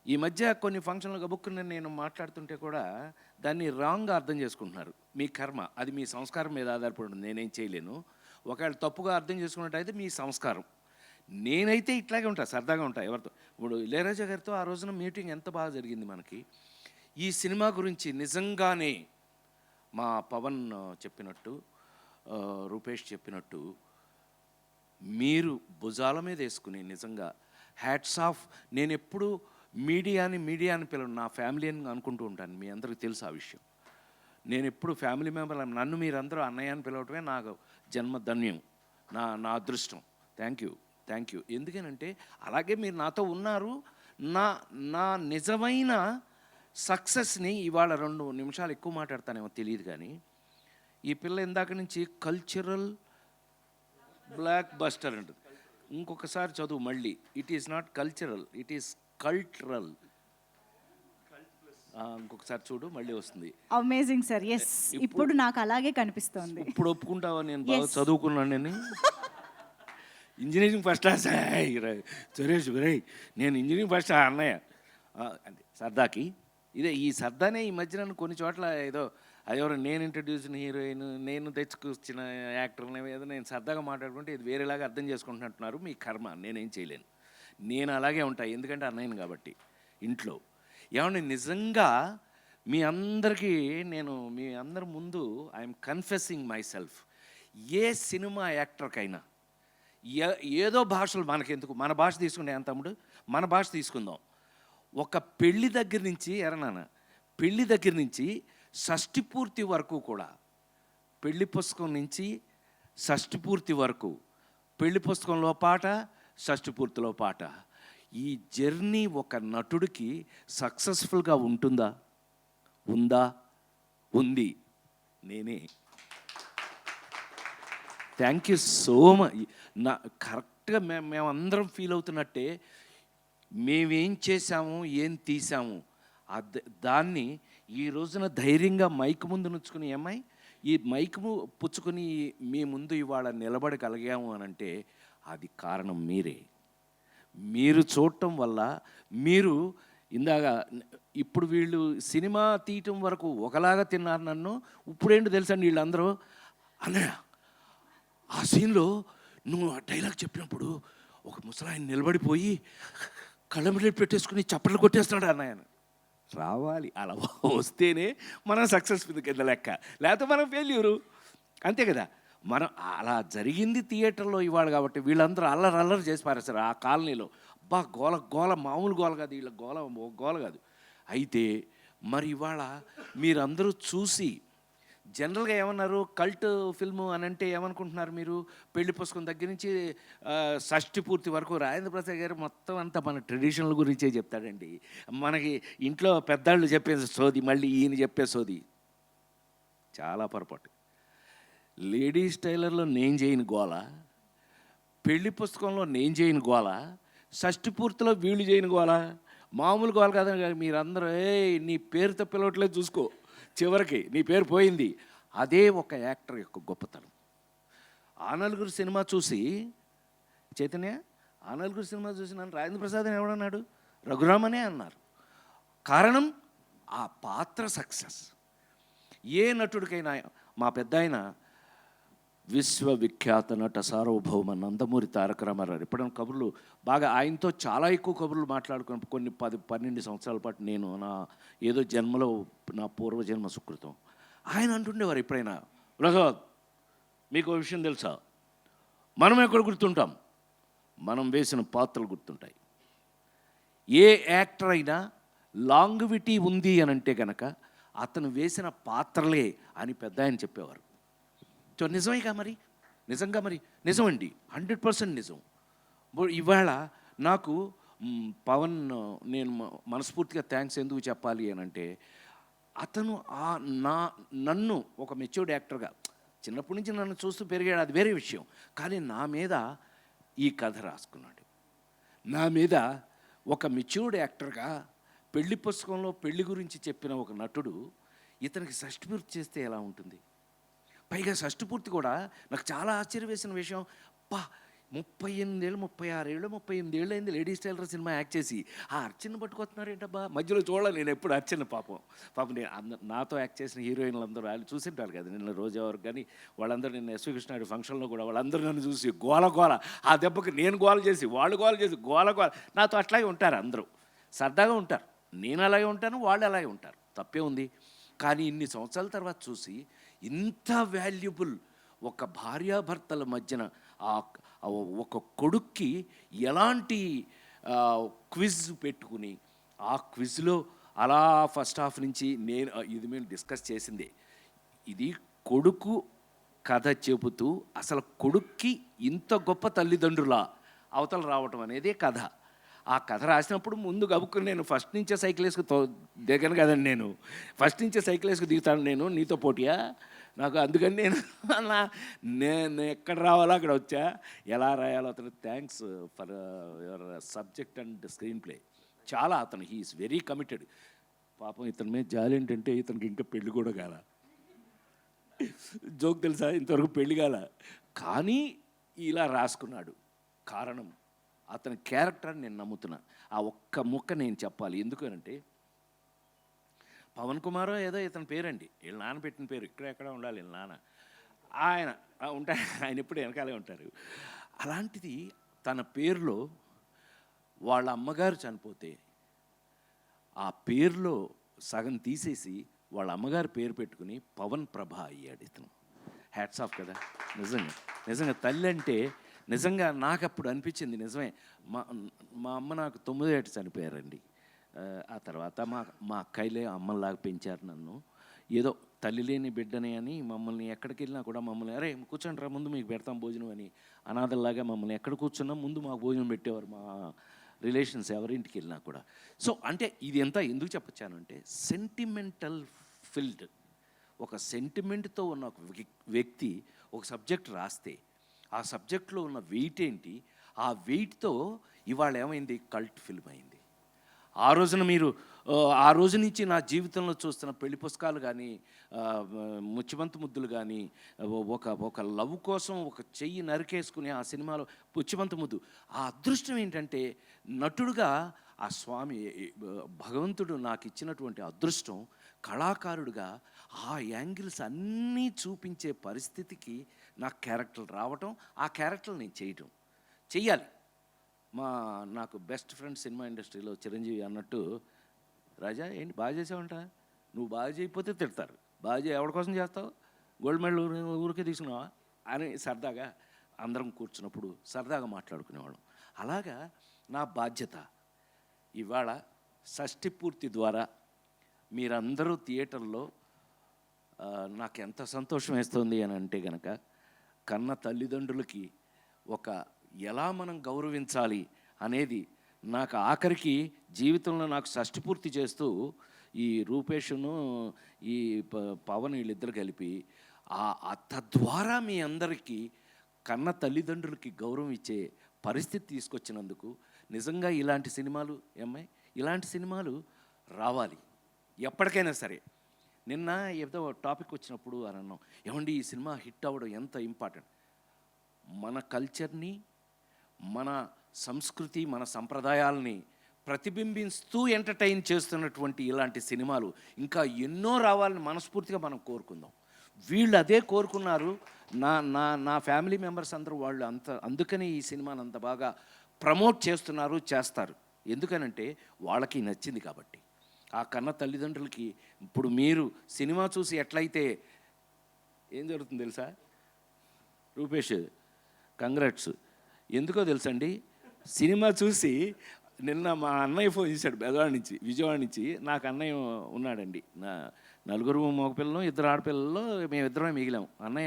ఈ మధ్య కొన్ని ఫంక్షన్లు గబుక్కుని నేను మాట్లాడుతుంటే కూడా దాన్ని రాంగ్గా అర్థం చేసుకుంటున్నారు. మీ కర్మ, అది మీ సంస్కారం మీద ఆధారపడి ఉంటుంది, నేనేం చేయలేను. ఒకవేళ తప్పుగా అర్థం చేసుకున్నట్టయితే మీ సంస్కారం. నేనైతే ఇట్లాగే ఉంటా, సరదాగా ఉంటా ఎవరితో. ఇప్పుడు ఇళయరాజా గారితో ఆ రోజున మీటింగ్ ఎంత బాగా జరిగింది మనకి. ఈ సినిమా గురించి నిజంగానే మా పవన్ చెప్పినట్టు, రూపేష్ చెప్పినట్టు, మీరు భుజాల మీద వేసుకుని నిజంగా హ్యాట్స్ ఆఫ్. నేను ఎప్పుడు మీడియాని పిలవను, నా ఫ్యామిలీ అని అనుకుంటూ ఉంటాను. మీ అందరికీ తెలుసు ఆ విషయం. నేను ఎప్పుడు ఫ్యామిలీ మెంబర్, నన్ను మీరందరూ అన్నయ్య అని పిలవటమే నాకు జన్మధన్యం, నా అదృష్టం. Thank you. ఎందుకనంటే అలాగే మీరు నాతో ఉన్నారు. నా నిజమైన సక్సెస్ని ఇవాళ 2 నిమిషాలు ఎక్కువ మాట్లాడతానేమో తెలియదు, కానీ ఈ పిల్ల ఇందాక నుంచి కల్చరల్ బ్లాక్ బస్టర్ అంటుంది. ఇంకొకసారి చదువు మళ్ళీ. It is not cultural, it is cultural. ఇంకొకసారి చూడు, మళ్ళీ వస్తుంది. Amazing sir. ఎస్, ఇప్పుడు నాకు అలాగే కనిపిస్తోంది. ఇప్పుడు ఒప్పుకుంటావా నేను బాగా చదువుకున్నాను? నేను ఇంజనీరింగ్ ఫస్ట్ క్లాస్. సురేష్ నేను ఇంజనీరింగ్ ఫస్ట్ అన్నయ్య అంటే సరదాకి. ఈ సరదానే ఈ మధ్య నన్ను కొన్ని చోట్ల ఏదో అదెవరో నేను ఇంట్రడ్యూసిన హీరోయిన్, నేను తెచ్చుకొచ్చిన యాక్టర్ని ఏదో నేను సరదాగా మాట్లాడుకుంటే ఇది వేరేలాగా అర్థం చేసుకుంటున్నట్టున్నారు. మీ కర్మ, నేనేం చేయలేను. నేను అలాగే ఉంటాను, ఎందుకంటే అన్నయ్యను కాబట్టి ఇంట్లో. ఏమంటే నిజంగా మీ అందరికీ నేను మీ అందరి ముందు ఐఎమ్ కన్ఫెసింగ్ మై సెల్ఫ్. ఏ సినిమా యాక్టర్కైనా ఏదో భాషలు మనకెందుకు, మన భాష తీసుకుంటే ఎంత తమ్ముడు, మన భాష తీసుకుందాం. ఒక పెళ్లి దగ్గర నుంచి పెళ్లి దగ్గర నుంచి షష్ఠి పూర్తి వరకు కూడా, పెళ్లి పుస్తకం నుంచి షష్ఠి పూర్తి వరకు, పెళ్లి పుస్తకంలో పాట, షష్ఠి పూర్తిలో పాట, ఈ జర్నీ ఒక నటుడికి సక్సెస్ఫుల్గా ఉంటుందా? ఉంది. నేనే. Thank you so much. కరెక్ట్గా మేమందరం ఫీల్ అవుతున్నట్టే, మేమేం చేశాము, ఏం తీసాము, దాన్ని ఈ రోజున ధైర్యంగా మైక్ ముందు నుంచుకుని, ఏమ్మాయి ఈ మైక్ పుచ్చుకొని మీ ముందు ఇవాళ నిలబడగలిగాము అని అంటే అది కారణం మీరే. మీరు చూడటం వల్ల, మీరు ఇందాక ఇప్పుడు వీళ్ళు సినిమా తీయటం వరకు ఒకలాగా తిన్నారు నన్ను. ఇప్పుడేంటి తెలుసండి, వీళ్ళందరూ అన్నయ్య ఆ సీన్లో నువ్వు ఆ డైలాగ్ చెప్పినప్పుడు ఒక ముసలాయన నిలబడిపోయి కళ్ళ మీద పెట్టేసుకుని చప్పట్లు కొట్టేస్తున్నాడు అన్నయ్య. రావాలి, అలా వస్తేనే మనం సక్సెస్ఫుల్ కింద లెక్క, లేకపోతే మనం ఫెయిల్యూరు, అంతే కదా. మనం అలా జరిగింది థియేటర్లో ఇవాళ కాబట్టి వీళ్ళందరూ అల్లరి చేసి పారేస్తారు ఆ కాలనీలో. గోల మామూలు గోల కాదు, వీళ్ళ గోల కాదు. అయితే మరి ఇవాళ మీరందరూ చూసి జనరల్గా ఏమన్నారు, కల్ట్ ఫిల్ము అని అంటే ఏమనుకుంటున్నారు మీరు? పెళ్లి పుస్తకం దగ్గర నుంచి షష్ఠి పూర్తి వరకు రాజేంద్ర ప్రసాద్ గారు మొత్తం అంతా మన ట్రెడిషనల్ గురించే చెప్తాడండి. మనకి ఇంట్లో పెద్దాళ్ళు చెప్పే సోది మళ్ళీ ఈయన చెప్పే సోది చాలా పొరపాటు. లేడీస్ టైలర్లో నేను చేయని గోల, పెళ్లి పుస్తకంలో నేను చేయని గోల, షష్ఠి పూర్తిలో వీళ్ళు చేయని గోల, మామూలు గోల కాదని మీరందరూ నీ పేరుతో పిలవట్లేదు చూసుకో, చివరికి నీ పేరు పోయింది. అదే ఒక యాక్టర్ యొక్క గొప్పతనం. ఆ నలుగురు సినిమా చూసి చైతన్య, ఆ నలుగురు సినిమా చూసి నన్ను రాజేంద్ర ప్రసాద్ అని ఎవడన్నాడు? రఘురామనే అన్నారు. కారణం ఆ పాత్ర సక్సెస్. ఏ నటుడికైనా, మా పెద్ద ఆయన విశ్వవిఖ్యాత నట సార్వభౌమ నందమూరి తారక రామారావు, ఎప్పుడైనా కబుర్లు బాగా ఆయనతో చాలా ఎక్కువ కబుర్లు మాట్లాడుకున్న కొన్ని 10-12 సంవత్సరాల పాటు నేను నా ఏదో జన్మలో నా పూర్వజన్మ సుకృతం. ఆయన అంటుండేవారు ఎప్పుడైనా, ప్రసాద్ మీకు విషయం తెలుసా, మనం ఎక్కడ గుర్తుంటాం, మనం వేసిన పాత్రలు గుర్తుంటాయి. ఏ యాక్టర్ అయినా లాంగ్విటీ ఉంది అని అంటే కనుక అతను వేసిన పాత్రలే అని పెద్ద ఆయన చెప్పేవారు. సో నిజమేగా మరి, నిజమండి, 100% నిజం. ఇవాళ నాకు పవన్ నేను మనస్ఫూర్తిగా థ్యాంక్స్ ఎందుకు చెప్పాలి అని అంటే, అతను నన్ను ఒక మెచ్యూర్డ్ యాక్టర్గా, చిన్నప్పటి నుంచి నన్ను చూస్తూ పెరిగాడు, అది వేరే విషయం, కానీ నా మీద ఈ కథ రాసుకున్నాడు. నా మీద ఒక మెచ్యూర్డ్ యాక్టర్గా పెళ్లి పుస్తకంలో పెళ్లి గురించి చెప్పిన ఒక నటుడు ఇతనికి షష్ఠిపూర్తి చేస్తే ఎలా ఉంటుంది? పైగా షష్ఠిపూర్తి కూడా నాకు చాలా ఆశ్చర్యం వేసిన విషయం, 38 ఏళ్ళు 36 ఏళ్ళు 38 ఏళ్ళు అయింది లేడీస్ టైలర్ సినిమా యాక్ట్ చేసి ఆ అర్చన పట్టుకొస్తున్నారు ఏంటబ్బా మధ్యలో చూడాలి నేను ఎప్పుడు అర్చన పాపం నేను నాతో యాక్ట్ చేసిన హీరోయిన్లు అందరూ వాళ్ళు చూసింటారు కదా నిన్న రోజు ఎవరు కానీ వాళ్ళందరూ నిన్న ఎస్వి కృష్ణారెడ్డి ఫంక్షన్లో కూడా వాళ్ళందరూ నన్ను చూసి గోల ఆ దెబ్బకి నేను గోల చేసి వాళ్ళు గోల చేసి గోల నాతో అట్లాగే ఉంటారు అందరూ సరదాగా ఉంటారు నేను అలాగే ఉంటాను వాళ్ళు అలాగే ఉంటారు తప్పే ఉంది కానీ ఇన్ని సంవత్సరాల తర్వాత చూసి ఇంత వాల్యుబుల్ ఒక భార్యాభర్తల మధ్యన ఒక కొడుక్కి ఎలాంటి క్విజ్ పెట్టుకుని ఆ క్విజ్లో అలా ఫస్ట్ హాఫ్ నుంచి నేను ఇది మేము డిస్కస్ చేసిందే ఇది కొడుకు కథ చెబుతూ అసలు కొడుక్కి ఇంత గొప్ప తల్లిదండ్రుల అవతల రావటం అనేదే కథ ఆ కథ రాసినప్పుడు ముందు గబుక్కుని నేను ఫస్ట్ నుంచే సైకిల్ వేసుకు దిగను కదండి నేను ఫస్ట్ నుంచే సైకిల్ వేసుకు దిగుతాను నేను నీతో పోటీయా నాకు అందుకని నేను ఎక్కడ రావాలో అక్కడ వచ్చా ఎలా రాయాలో అతను thanks for your subject and screen play చాలా అతను హీఈస్ వెరీ కమిటెడ్ పాపం ఇతని మీద జాలి ఏంటంటే ఇతనికి ఇంకా పెళ్ళి కూడా కాల జోక్ తెలుసా ఇంతవరకు పెళ్ళి కాల కానీ ఇలా రాసుకున్నాడు కారణం అతని క్యారెక్టర్ నేను నమ్ముతున్నా ఆ ఒక్క ముక్క నేను చెప్పాలి ఎందుకనంటే పవన్ కుమారో ఏదో ఇతని పేరండి వీళ్ళ నాన్న పెట్టిన పేరు ఎక్కడ ఉండాలి వీళ్ళ నాన్న ఆయన ఉంటారు ఆయన ఎప్పుడు వెనకాలే ఉంటారు అలాంటిది తన పేరులో వాళ్ళ అమ్మగారు చనిపోతే ఆ పేరులో సగం తీసేసి వాళ్ళ అమ్మగారు పేరు పెట్టుకుని పవన్ ప్రభ అయ్యాడు ఇతను హ్యాట్స్ ఆఫ్ కదా నిజంగా తల్లి అంటే నిజంగా నాకు అప్పుడు అనిపించింది నిజమే మా అమ్మ నాకు 9 ఏట చనిపోయారండి ఆ తర్వాత మా అక్కయ్యలే అమ్మలాగా పెంచారు నన్ను ఏదో తల్లి లేని బిడ్డని అని మమ్మల్ని ఎక్కడికి వెళ్ళినా కూడా మమ్మల్ని అరే కూర్చోండి రా ముందు మీకు పెడతాం భోజనం అని అనాథల్లాగా మమ్మల్ని ఎక్కడ కూర్చున్నా ముందు మాకు భోజనం పెట్టేవారు మా రిలేషన్స్ ఎవరింటికి వెళ్ళినా కూడా సో అంటే ఇది ఎంత ఎందుకు చెప్పొచ్చానంటే సెంటిమెంటల్ ఫీల్డ్ ఒక సెంటిమెంట్తో ఉన్న ఒక వ్యక్తి ఒక సబ్జెక్ట్ రాస్తే ఆ సబ్జెక్ట్లో ఉన్న వెయిట్ ఏంటి ఆ వెయిట్తో ఇవాళ ఏమైంది కల్ట్ ఫిల్మ్ అయింది ఆ రోజున మీరు ఆ రోజు నుంచి నా జీవితంలో చూస్తున్న పెళ్లి పుస్తకాలు కానీ ముచ్చిబంతి ముద్దులు కానీ ఒక లవ్ కోసం ఒక చెయ్యి నరికేసుకుని ఆ సినిమాలో ముచ్చిబంతి ముద్దు ఆ అదృష్టం ఏంటంటే నటుడుగా ఆ స్వామి భగవంతుడు నాకు ఇచ్చినటువంటి అదృష్టం కళాకారుడిగా ఆ యాంగిల్స్ అన్నీ చూపించే పరిస్థితికి నాకు క్యారెక్టర్లు రావటం ఆ క్యారెక్టర్లు నేను చెయ్యాలి నాకు బెస్ట్ ఫ్రెండ్ సినిమా ఇండస్ట్రీలో చిరంజీవి అన్నట్టు రాజా ఏంటి బాగా చేసావంట నువ్వు బాగా చేయకపోతే తిడతారు బాగా ఎవరి కోసం చేస్తావు గోల్డ్ మెడల్ ఊరికే తీసుకున్నావా అని సరదాగా అందరం కూర్చున్నప్పుడు సరదాగా మాట్లాడుకునేవాళ్ళం అలాగా నా బాధ్యత ఇవాళ షష్ఠి పూర్తి ద్వారా మీరందరూ థియేటర్లో నాకు ఎంత సంతోషం వేస్తుంది అని అంటే కనుక కన్న తల్లిదండ్రులకి ఒక ఎలా మనం గౌరవించాలి అనేది నాకు ఆఖరికి జీవితంలో నాకు షష్ఠి పూర్తి చేస్తూ ఈ రూపేషును ఈ పవన్ వీళ్ళిద్దరు కలిపి తద్వారా మీ అందరికీ కన్న తల్లిదండ్రులకి గౌరవం ఇచ్చే పరిస్థితి తీసుకొచ్చినందుకు నిజంగా ఇలాంటి సినిమాలు ఇలాంటి సినిమాలు రావాలి ఎప్పటికైనా సరే నిన్న ఏదో టాపిక్ వచ్చినప్పుడు అని అన్నాం ఏమండి ఈ సినిమా హిట్ అవ్వడం ఎంత ఇంపార్టెంట్ మన కల్చర్ని మన సంస్కృతి మన సంప్రదాయాలని ప్రతిబింబిస్తూ ఎంటర్టైన్ చేస్తున్నటువంటి ఇలాంటి సినిమాలు ఇంకా ఎన్నో రావాలని మనస్ఫూర్తిగా మనం కోరుకుందాం వీళ్ళు అదే కోరుకున్నారు నా ఫ్యామిలీ మెంబర్స్ అందరూ వాళ్ళు అందుకని ఈ సినిమాని అంత బాగా ప్రమోట్ చేస్తారు ఎందుకనంటే వాళ్ళకి నచ్చింది కాబట్టి ఆ కన్న తల్లిదండ్రులకి ఇప్పుడు మీరు సినిమా చూసి ఎట్లయితే ఏం జరుగుతుంది తెలుసా రూపేష్ కంగ్రాట్స్ ఎందుకో తెలుసండి సినిమా చూసి నిన్న మా అన్నయ్య ఫోన్ చేశాడు విజయవాడ నుంచి నాకు అన్నయ్య ఉన్నాడండి నా 4 మగపిల్లలు 2 ఆడపిల్లలు మేమిద్దరమే మిగిలాం అన్నయ్య